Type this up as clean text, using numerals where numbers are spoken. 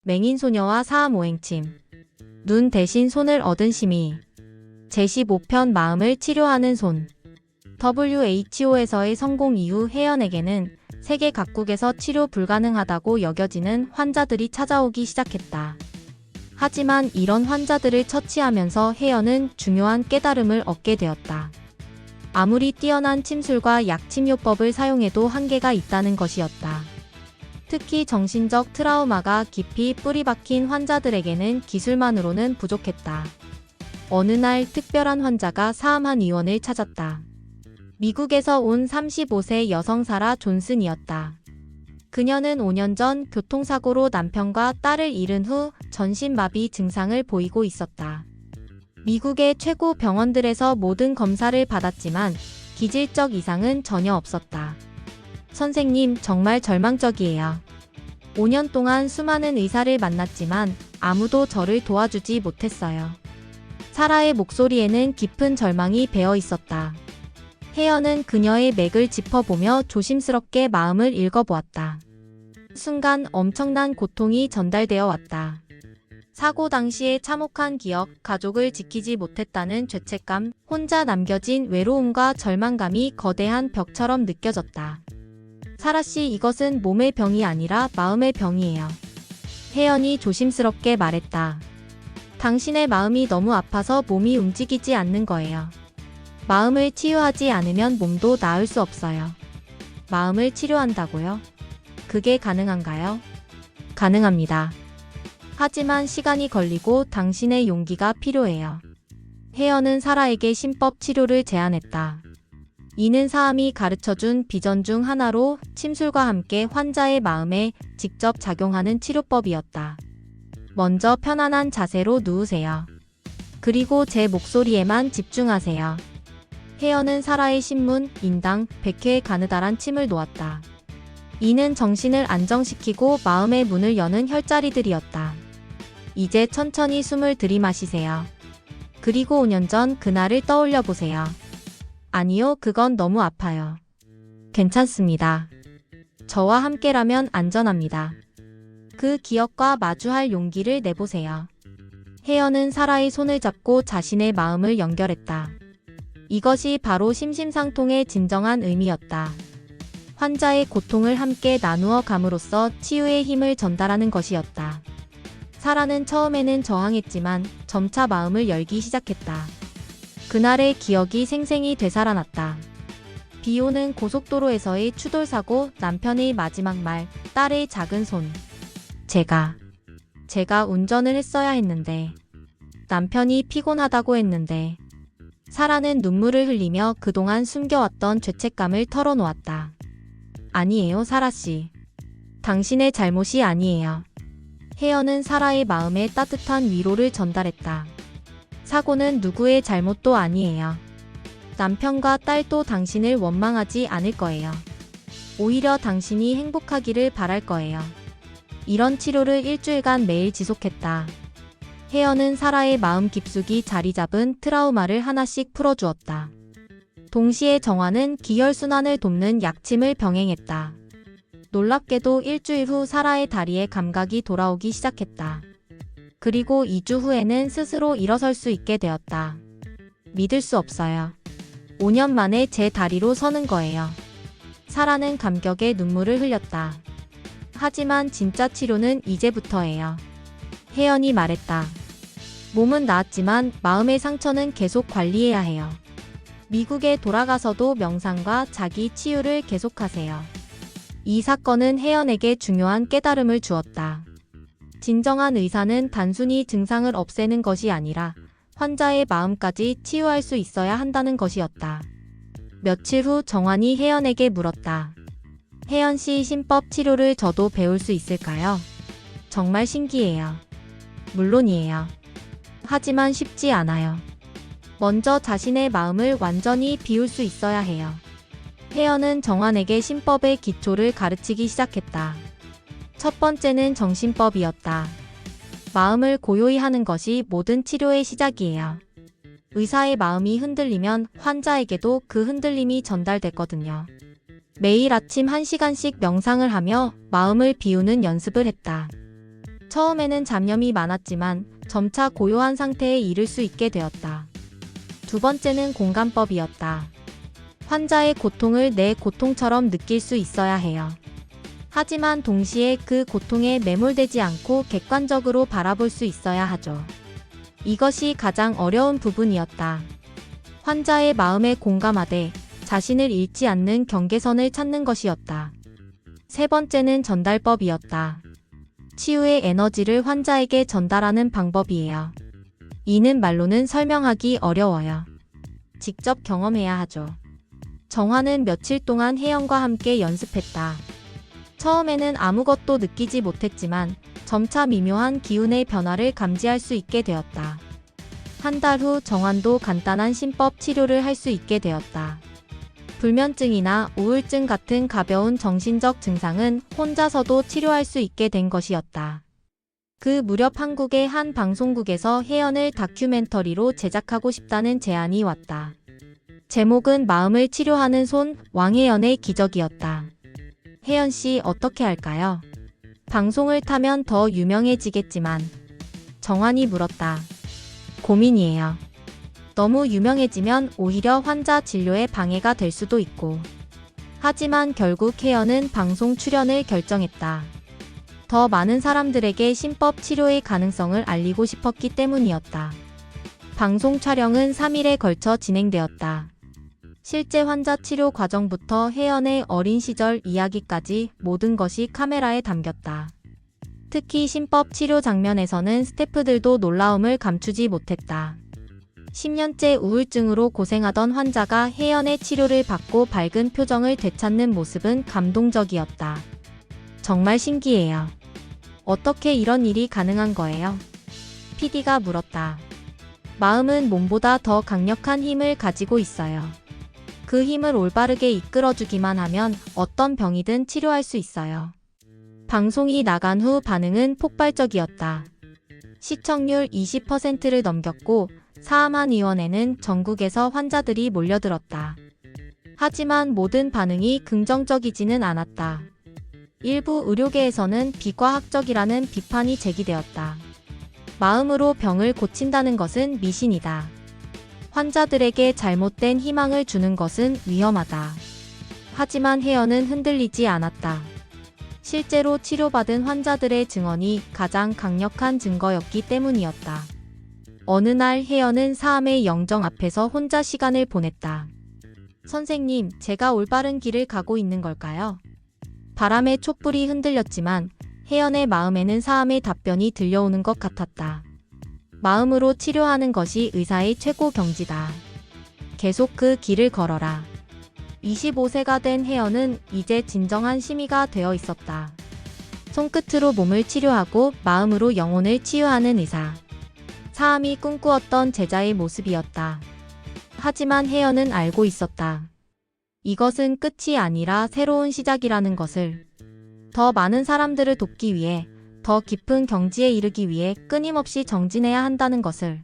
맹인소녀와 사암오행침. 눈 대신 손을 얻은 심의. 제15편 마음을 치료하는 손. WHO에서의 성공 이후 혜연에게는 세계 각국에서 치료 불가능하다고 여겨지는 환자들이 찾아오기 시작했다. 하지만 이런 환자들을 처치하면서 혜연은 중요한 깨달음을 얻게 되었다. 아무리 뛰어난 침술과 약침요법을 사용해도 한계가 있다는 것이었다. 특히 정신적 트라우마가 깊이 뿌리박힌 환자들에게는 기술만으로는 부족했다. 어느 날 특별한 환자가 사암한 의원을 찾았다. 미국에서 온 35세 여성 사라 존슨이었다. 그녀는 5년 전 교통사고로 남편과 딸을 잃은 후 전신마비 증상을 보이고 있었다. 미국의 최고 병원들에서 모든 검사를 받았지만 기질적 이상은 전혀 없었다. 선생님, 정말 절망적이에요. 5년 동안 수많은 의사를 만났지만 아무도 저를 도와주지 못했어요. 사라의 목소리에는 깊은 절망이 배어 있었다. 혜연은 그녀의 맥을 짚어보며 조심스럽게 마음을 읽어보았다. 순간 엄청난 고통이 전달되어 왔다. 사고 당시의 참혹한 기억, 가족을 지키지 못했다는 죄책감, 혼자 남겨진 외로움과 절망감이 거대한 벽처럼 느껴졌다. 사라씨, 이것은 몸의 병이 아니라 마음의 병이에요. 혜연이 조심스럽게 말했다. 당신의 마음이 너무 아파서 몸이 움직이지 않는 거예요. 마음을 치유하지 않으면 몸도 나을 수 없어요. 마음을 치료한다고요? 그게 가능한가요? 가능합니다. 하지만 시간이 걸리고 당신의 용기가 필요해요. 혜연은 사라에게 신법 치료를 제안했다. 이는 사암이 가르쳐준 비전 중 하나로 침술과 함께 환자의 마음에 직접 작용하는 치료법이었다. 먼저 편안한 자세로 누우세요. 그리고 제 목소리에만 집중하세요. 혜연은 사라의 신문, 인당, 100회에 가느다란 침을 놓았다. 이는 정신을 안정시키고 마음의 문을 여는 혈자리들이었다. 이제 천천히 숨을 들이마시세요. 그리고 5년 전 그날을 떠올려 보세요. 아니요, 그건 너무 아파요. 괜찮습니다. 저와 함께라면 안전합니다. 그 기억과 마주할 용기를 내보세요. 혜연은 사라의 손을 잡고 자신의 마음을 연결했다. 이것이 바로 심심상통의 진정한 의미였다. 환자의 고통을 함께 나누어 감으로써 치유의 힘을 전달하는 것이었다. 사라는 처음에는 저항했지만 점차 마음을 열기 시작했다. 그날의 기억이 생생히 되살아났다. 비 오는 고속도로에서의 추돌사고, 남편의 마지막 말, 딸의 작은 손. 제가 운전을 했어야 했는데. 남편이 피곤하다고 했는데. 사라는 눈물을 흘리며 그동안 숨겨왔던 죄책감을 털어놓았다. 아니에요, 사라씨. 당신의 잘못이 아니에요. 혜연은 사라의 마음에 따뜻한 위로를 전달했다. 사고는 누구의 잘못도 아니에요. 남편과 딸도 당신을 원망하지 않을 거예요. 오히려 당신이 행복하기를 바랄 거예요. 이런 치료를 일주일간 매일 지속했다. 혜연은 사라의 마음 깊숙이 자리 잡은 트라우마를 하나씩 풀어주었다. 동시에 정화는 기혈순환을 돕는 약침을 병행했다. 놀랍게도 일주일 후 사라의 다리에 감각이 돌아오기 시작했다. 그리고 2주 후에는 스스로 일어설 수 있게 되었다. 믿을 수 없어요. 5년 만에 제 다리로 서는 거예요. 사라는 감격에 눈물을 흘렸다. 하지만 진짜 치료는 이제부터예요. 혜연이 말했다. 몸은 나았지만 마음의 상처는 계속 관리해야 해요. 미국에 돌아가서도 명상과 자기 치유를 계속하세요. 이 사건은 혜연에게 중요한 깨달음을 주었다. 진정한 의사는 단순히 증상을 없애는 것이 아니라 환자의 마음까지 치유할 수 있어야 한다는 것이었다. 며칠 후 정환이 혜연에게 물었다. 혜연 씨, 신법 치료를 저도 배울 수 있을까요? 정말 신기해요. 물론이에요. 하지만 쉽지 않아요. 먼저 자신의 마음을 완전히 비울 수 있어야 해요. 혜연은 정환에게 신법의 기초를 가르치기 시작했다. 첫 번째는 정신법이었다. 마음을 고요히 하는 것이 모든 치료의 시작이에요. 의사의 마음이 흔들리면 환자에게도 그 흔들림이 전달됐거든요. 매일 아침 1시간씩 명상을 하며 마음을 비우는 연습을 했다. 처음에는 잡념이 많았지만 점차 고요한 상태에 이를 수 있게 되었다. 두 번째는 공감법이었다. 환자의 고통을 내 고통처럼 느낄 수 있어야 해요. 하지만 동시에 그 고통에 매몰되지 않고 객관적으로 바라볼 수 있어야 하죠. 이것이 가장 어려운 부분이었다. 환자의 마음에 공감하되 자신을 잃지 않는 경계선을 찾는 것이었다. 세 번째는 전달법이었다. 치유의 에너지를 환자에게 전달하는 방법이에요. 이는 말로는 설명하기 어려워요. 직접 경험해야 하죠. 정화는 며칠 동안 혜연과 함께 연습했다. 처음에는 아무것도 느끼지 못했지만 점차 미묘한 기운의 변화를 감지할 수 있게 되었다. 한 달 후 정환도 간단한 신법 치료를 할 수 있게 되었다. 불면증이나 우울증 같은 가벼운 정신적 증상은 혼자서도 치료할 수 있게 된 것이었다. 그 무렵 한국의 한 방송국에서 혜연을 다큐멘터리로 제작하고 싶다는 제안이 왔다. 제목은 마음을 치료하는 손, 왕혜연의 기적이었다. 혜연 씨 어떻게 할까요? 방송을 타면 더 유명해지겠지만. 정환이 물었다. 고민이에요. 너무 유명해지면 오히려 환자 진료에 방해가 될 수도 있고. 하지만 결국 혜연은 방송 출연을 결정했다. 더 많은 사람들에게 신법 치료의 가능성을 알리고 싶었기 때문이었다. 방송 촬영은 3일에 걸쳐 진행되었다. 실제 환자 치료 과정부터 혜연의 어린 시절 이야기까지 모든 것이 카메라에 담겼다. 특히 신법 치료 장면에서는 스태프들도 놀라움을 감추지 못했다. 10년째 우울증으로 고생하던 환자가 혜연의 치료를 받고 밝은 표정을 되찾는 모습은 감동적이었다. 정말 신기해요. 어떻게 이런 일이 가능한 거예요? PD가 물었다. 마음은 몸보다 더 강력한 힘을 가지고 있어요. 그 힘을 올바르게 이끌어주기만 하면 어떤 병이든 치료할 수 있어요. 방송이 나간 후 반응은 폭발적이었다. 시청률 20%를 넘겼고 사암한의원에는 전국에서 환자들이 몰려들었다. 하지만 모든 반응이 긍정적이지는 않았다. 일부 의료계에서는 비과학적이라는 비판이 제기되었다. 마음으로 병을 고친다는 것은 미신이다. 환자들에게 잘못된 희망을 주는 것은 위험하다. 하지만 혜연은 흔들리지 않았다. 실제로 치료받은 환자들의 증언이 가장 강력한 증거였기 때문이었다. 어느 날 혜연은 사암의 영정 앞에서 혼자 시간을 보냈다. 선생님, 제가 올바른 길을 가고 있는 걸까요? 바람에 촛불이 흔들렸지만 혜연의 마음에는 사암의 답변이 들려오는 것 같았다. 마음으로 치료하는 것이 의사의 최고 경지다. 계속 그 길을 걸어라. 25세가 된 혜연은 이제 진정한 시미가 되어 있었다. 손끝으로 몸을 치료하고 마음으로 영혼을 치유하는 의사. 사암이 꿈꾸었던 제자의 모습이었다. 하지만 혜연은 알고 있었다. 이것은 끝이 아니라 새로운 시작이라는 것을. 더 많은 사람들을 돕기 위해, 더 깊은 경지에 이르기 위해 끊임없이 정진해야 한다는 것을.